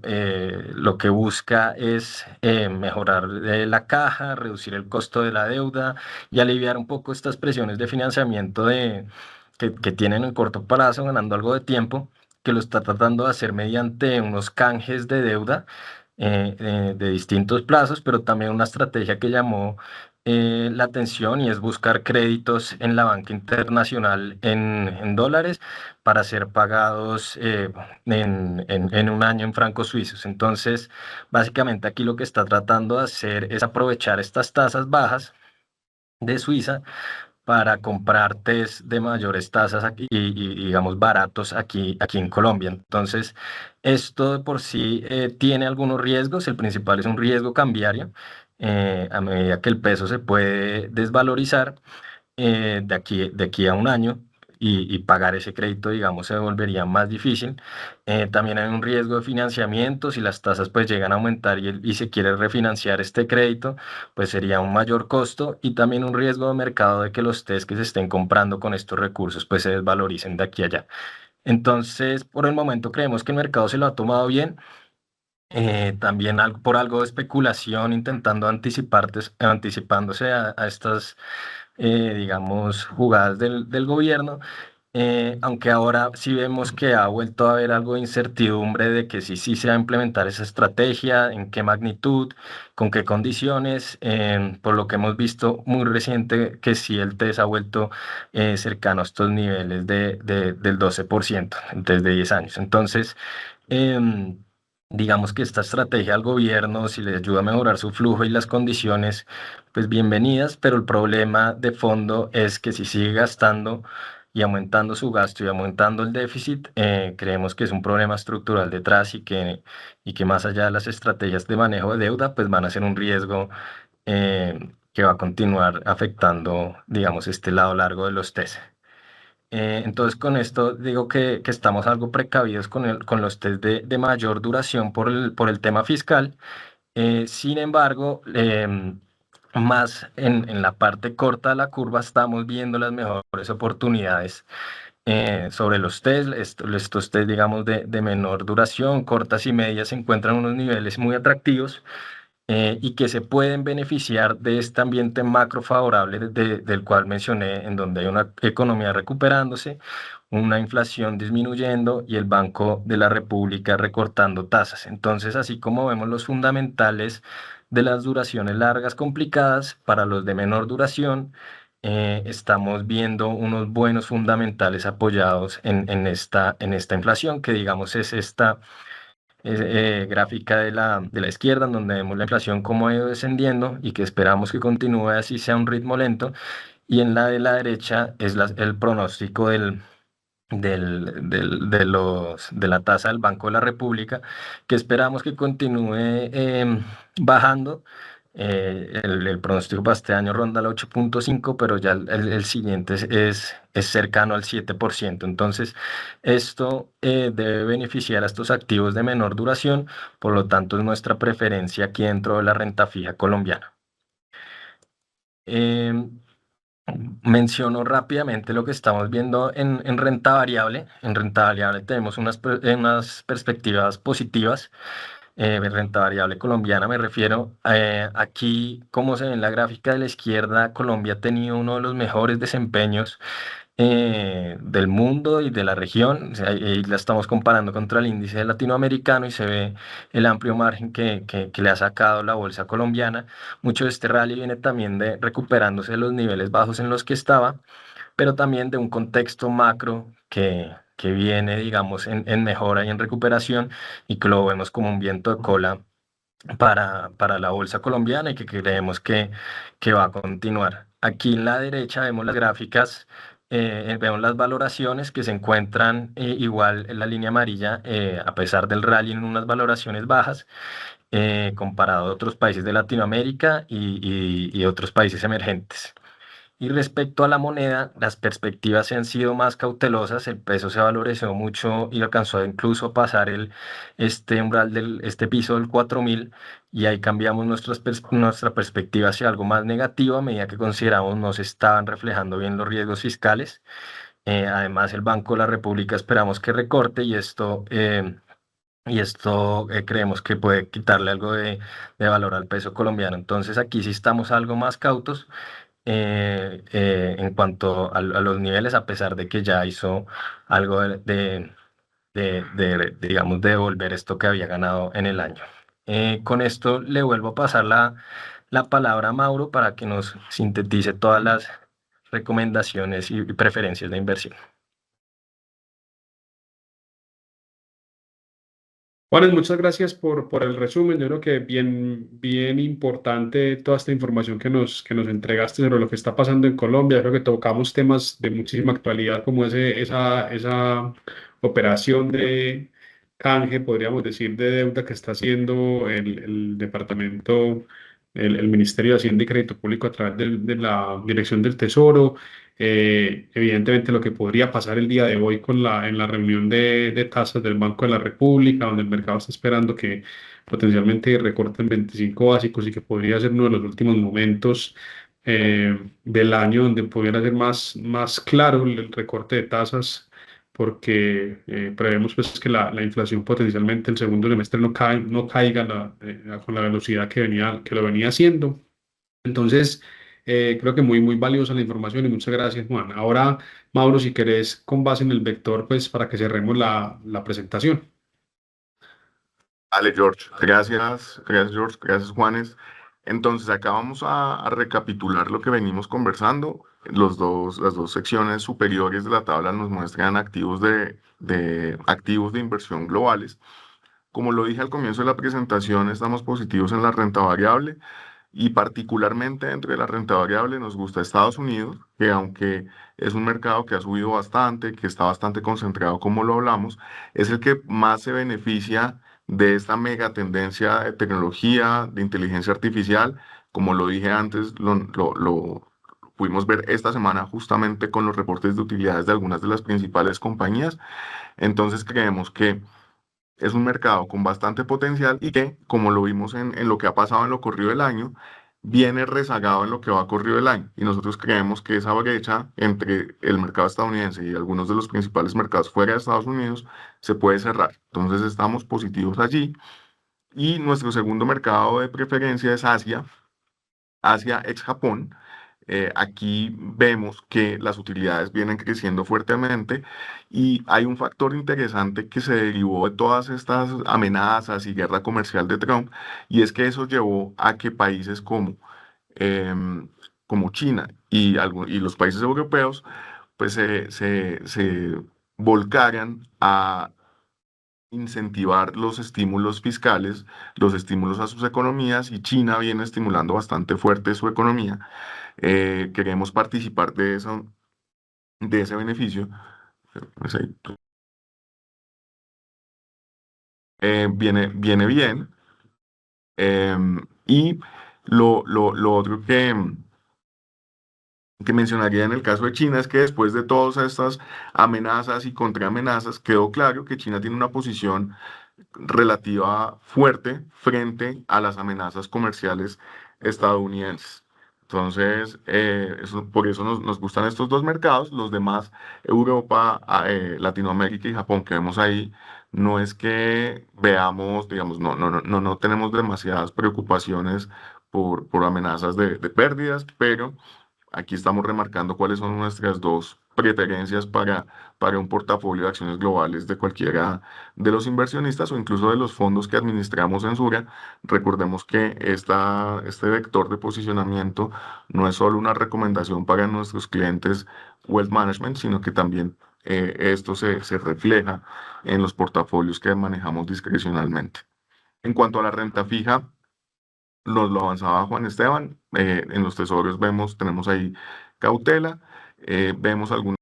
lo que busca es mejorar la caja, reducir el costo de la deuda y aliviar un poco estas presiones de financiamiento que tienen en corto plazo, ganando algo de tiempo, que lo está tratando de hacer mediante unos canjes de deuda de distintos plazos, pero también una estrategia que llamó la atención y es buscar créditos en la banca internacional en dólares para ser pagados en un año en francos suizos. Entonces, básicamente aquí lo que está tratando de hacer es aprovechar estas tasas bajas de Suiza para comprar test de mayores tasas aquí digamos baratos aquí en Colombia. Entonces, esto de por sí tiene algunos riesgos. El principal es un riesgo cambiario. A medida que el peso se puede desvalorizar, de aquí a un año y pagar ese crédito, digamos, se volvería más difícil. También hay un riesgo de financiamiento, si las tasas pues llegan a aumentar y se quiere refinanciar este crédito, pues sería un mayor costo y también un riesgo de mercado de que los test que se estén comprando con estos recursos pues se desvaloricen de aquí a allá. Entonces, por el momento creemos que el mercado se lo ha tomado bien. También por algo de especulación, intentando anticipándose a estas digamos, jugadas del gobierno, aunque ahora sí vemos que ha vuelto a haber algo de incertidumbre de que sí se va a implementar esa estrategia, en qué magnitud, con qué condiciones, por lo que hemos visto muy reciente que sí el TES ha vuelto cercano a estos niveles del 12% desde 10 años. Entonces, em, digamos que esta estrategia al gobierno, si le ayuda a mejorar su flujo y las condiciones, pues bienvenidas, pero el problema de fondo es que si sigue gastando y aumentando su gasto y aumentando el déficit, creemos que es un problema estructural detrás y que más allá de las estrategias de manejo de deuda, pues van a ser un riesgo que va a continuar afectando, digamos, este lado largo de los TES. Entonces, con esto digo que estamos algo precavidos con los test de mayor duración por el tema fiscal. Sin embargo, más en la parte corta de la curva estamos viendo las mejores oportunidades sobre los test. Estos test, digamos, de menor duración, cortas y medias, se encuentran en unos niveles muy atractivos y que se pueden beneficiar de este ambiente macro favorable del cual mencioné, en donde hay una economía recuperándose, una inflación disminuyendo y el Banco de la República recortando tasas. Entonces, así como vemos los fundamentales de las duraciones largas complicadas, para los de menor duración, estamos viendo unos buenos fundamentales apoyados en esta inflación, que digamos es esta gráfica de la izquierda, en donde vemos la inflación cómo ha ido descendiendo y que esperamos que continúe así sea un ritmo lento. Y en la de la derecha es el pronóstico de la tasa del Banco de la República, que esperamos que continúe bajando. El pronóstico para este año ronda el 8,5, pero ya el siguiente es cercano al 7%. Entonces, esto debe beneficiar a estos activos de menor duración, por lo tanto, es nuestra preferencia aquí dentro de la renta fija colombiana. Em, Menciono rápidamente lo que estamos viendo en renta variable. En renta variable tenemos unas perspectivas positivas. Renta variable colombiana me refiero. Aquí, como se ve en la gráfica de la izquierda, Colombia ha tenido uno de los mejores desempeños del mundo y de la región. O sea, ahí la estamos comparando contra el índice latinoamericano y se ve el amplio margen que le ha sacado la bolsa colombiana. Mucho de este rally viene también de recuperándose de los niveles bajos en los que estaba, pero también de un contexto macro que viene, digamos, en mejora y en recuperación y que lo vemos como un viento de cola para la bolsa colombiana y que creemos que va a continuar. Aquí en la derecha vemos las gráficas, vemos las valoraciones que se encuentran igual en la línea amarilla, a pesar del rally en unas valoraciones bajas, comparado a otros países de Latinoamérica y otros países emergentes. Y respecto a la moneda, las perspectivas se han sido más cautelosas, el peso se valorizó mucho y alcanzó incluso a pasar este umbral este piso del 4.000 y ahí cambiamos nuestra perspectiva hacia algo más negativo a medida que consideramos no se estaban reflejando bien los riesgos fiscales. Además, el Banco de la República esperamos que recorte creemos que puede quitarle algo de valor al peso colombiano. Entonces aquí sí estamos algo más cautos en cuanto a los niveles, a pesar de que ya hizo algo digamos, de devolver esto que había ganado en el año. Con esto le vuelvo a pasar la palabra a Mauro para que nos sintetice todas las recomendaciones y preferencias de inversión. Juanes, muchas gracias por el resumen. Yo creo que bien importante toda esta información que nos entregaste sobre lo que está pasando en Colombia. Creo que tocamos temas de muchísima actualidad, como esa operación de canje, podríamos decir, de deuda que está haciendo el departamento, el Ministerio de Hacienda y Crédito Público a través de la Dirección del Tesoro. Evidentemente lo que podría pasar el día de hoy en la reunión de tasas del Banco de la República, donde el mercado está esperando que potencialmente recorten 25 básicos y que podría ser uno de los últimos momentos del año donde pudiera ser más claro el recorte de tasas, porque prevemos pues que la inflación potencialmente el segundo semestre no caiga con la velocidad que lo venía haciendo. Entonces, creo que muy valiosa la información y muchas gracias, Juan. Ahora, Mauro, si querés, con base en el vector, pues para que cerremos la presentación. Vale, George. Gracias, George. Gracias, Juanes. Entonces, acá vamos a recapitular lo que venimos conversando. Las dos secciones superiores de la tabla nos muestran activos de inversión globales. Como lo dije al comienzo de la presentación, estamos positivos en la renta variable y particularmente dentro de la renta variable nos gusta Estados Unidos, que aunque es un mercado que ha subido bastante, que está bastante concentrado como lo hablamos, es el que más se beneficia de esta mega tendencia de tecnología, de inteligencia artificial. Como lo dije antes, lo pudimos ver esta semana justamente con los reportes de utilidades de algunas de las principales compañías. Entonces creemos que es un mercado con bastante potencial y que, como lo vimos en lo que ha pasado en lo corrido del año, viene rezagado en lo que va corrido del año. Y nosotros creemos que esa brecha entre el mercado estadounidense y algunos de los principales mercados fuera de Estados Unidos se puede cerrar. Entonces estamos positivos allí. Y nuestro segundo mercado de preferencia es Asia, Asia ex Japón. Aquí vemos que las utilidades vienen creciendo fuertemente y hay un factor interesante que se derivó de todas estas amenazas y guerra comercial de Trump, y es que eso llevó a que países em, como China y los países europeos pues se volcaran a incentivar los estímulos fiscales, los estímulos a sus economías, y China viene estimulando bastante fuerte su economía. Queremos participar de ese beneficio. Pues ahí, viene bien. Y lo otro que mencionaría en el caso de China es que después de todas estas amenazas y contraamenazas, quedó claro que China tiene una posición relativa fuerte frente a las amenazas comerciales estadounidenses. Entonces, por eso nos gustan estos dos mercados. Los demás, Europa, Latinoamérica y Japón, que vemos ahí, no es que veamos, digamos, no tenemos demasiadas preocupaciones por amenazas de pérdidas, pero aquí estamos remarcando cuáles son nuestras dos preferencias para un portafolio de acciones globales de cualquiera de los inversionistas o incluso de los fondos que administramos en Sura. Recordemos que este vector de posicionamiento no es solo una recomendación para nuestros clientes Wealth Management, sino que también esto se refleja en los portafolios que manejamos discrecionalmente. En cuanto a la renta fija, nos lo avanzaba Juan Esteban. En los tesoros tenemos ahí cautela, vemos algunas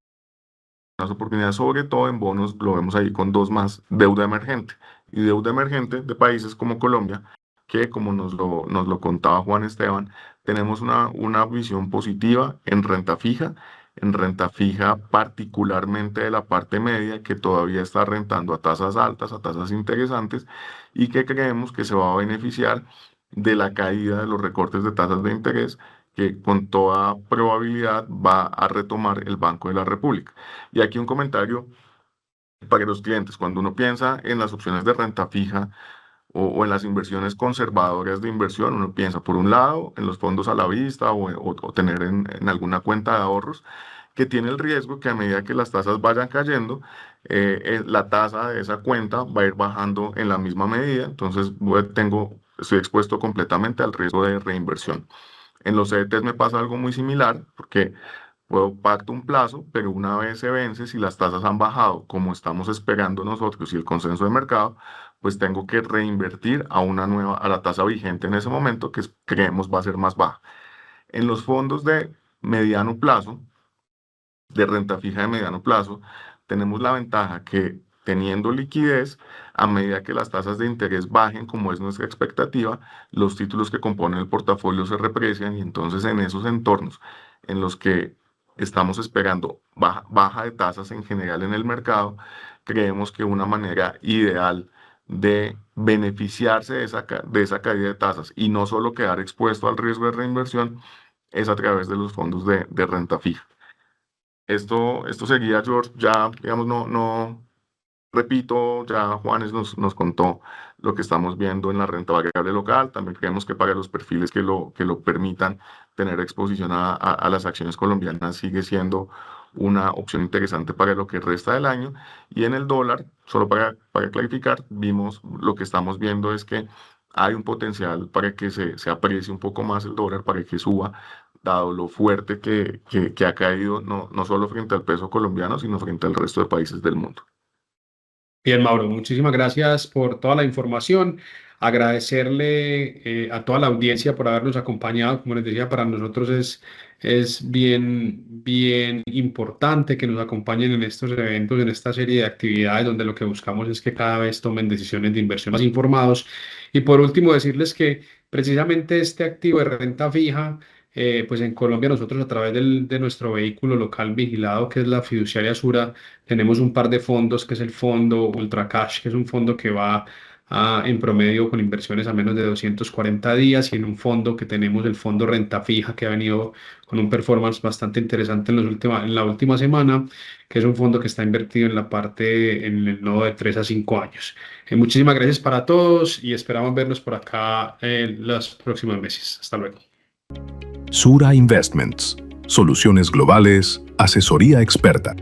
oportunidades, sobre todo en bonos, lo vemos ahí con dos más, deuda emergente. Y deuda emergente de países como Colombia, que como nos lo contaba Juan Esteban, tenemos una visión positiva en renta fija particularmente de la parte media, que todavía está rentando a tasas altas, a tasas interesantes, y que creemos que se va a beneficiar de la caída de los recortes de tasas de interés que con toda probabilidad va a retomar el Banco de la República. Y aquí un comentario para los clientes. Cuando uno piensa en las opciones de renta fija o en las inversiones conservadoras de inversión, uno piensa por un lado en los fondos a la vista o tener en alguna cuenta de ahorros que tiene el riesgo que a medida que las tasas vayan cayendo, la tasa de esa cuenta va a ir bajando en la misma medida, entonces estoy expuesto completamente al riesgo de reinversión. En los CDTs me pasa algo muy similar, porque pacto un plazo, pero una vez se vence, si las tasas han bajado como estamos esperando nosotros y el consenso de mercado, pues tengo que reinvertir a la tasa vigente en ese momento, que creemos va a ser más baja. En los fondos de mediano plazo, de renta fija de mediano plazo, tenemos la ventaja que teniendo liquidez, a medida que las tasas de interés bajen, como es nuestra expectativa, los títulos que componen el portafolio se reprecian y entonces en esos entornos en los que estamos esperando baja de tasas en general en el mercado, creemos que una manera ideal de beneficiarse de esa caída de tasas y no solo quedar expuesto al riesgo de reinversión es a través de los fondos de renta fija. Esto seguía, George, ya, digamos, no repito, ya Juanes nos contó lo que estamos viendo en la renta variable local. También creemos que para los perfiles que lo permitan tener exposición a las acciones colombianas sigue siendo una opción interesante para lo que resta del año. Y en el dólar, solo para clarificar, lo que estamos viendo es que hay un potencial para que se aprecie un poco más el dólar, para que suba, dado lo fuerte que ha caído, no solo frente al peso colombiano, sino frente al resto de países del mundo. Bien, Mauro, muchísimas gracias por toda la información. Agradecerle a toda la audiencia por habernos acompañado. Como les decía, para nosotros es bien importante que nos acompañen en estos eventos, en esta serie de actividades donde lo que buscamos es que cada vez tomen decisiones de inversión más informados. Y por último, decirles que precisamente este activo de renta fija, pues en Colombia nosotros a través de nuestro vehículo local vigilado, que es la fiduciaria Sura, tenemos un par de fondos, que es el fondo Ultra Cash, que es un fondo que va en promedio con inversiones a menos de 240 días, y en un fondo que tenemos el fondo Renta Fija, que ha venido con un performance bastante interesante en la última semana, que es un fondo que está invertido en la parte, en el nodo de 3 a 5 años. Muchísimas gracias para todos y esperamos vernos por acá los próximos meses. Hasta luego. Sura Investments. Soluciones globales, asesoría experta.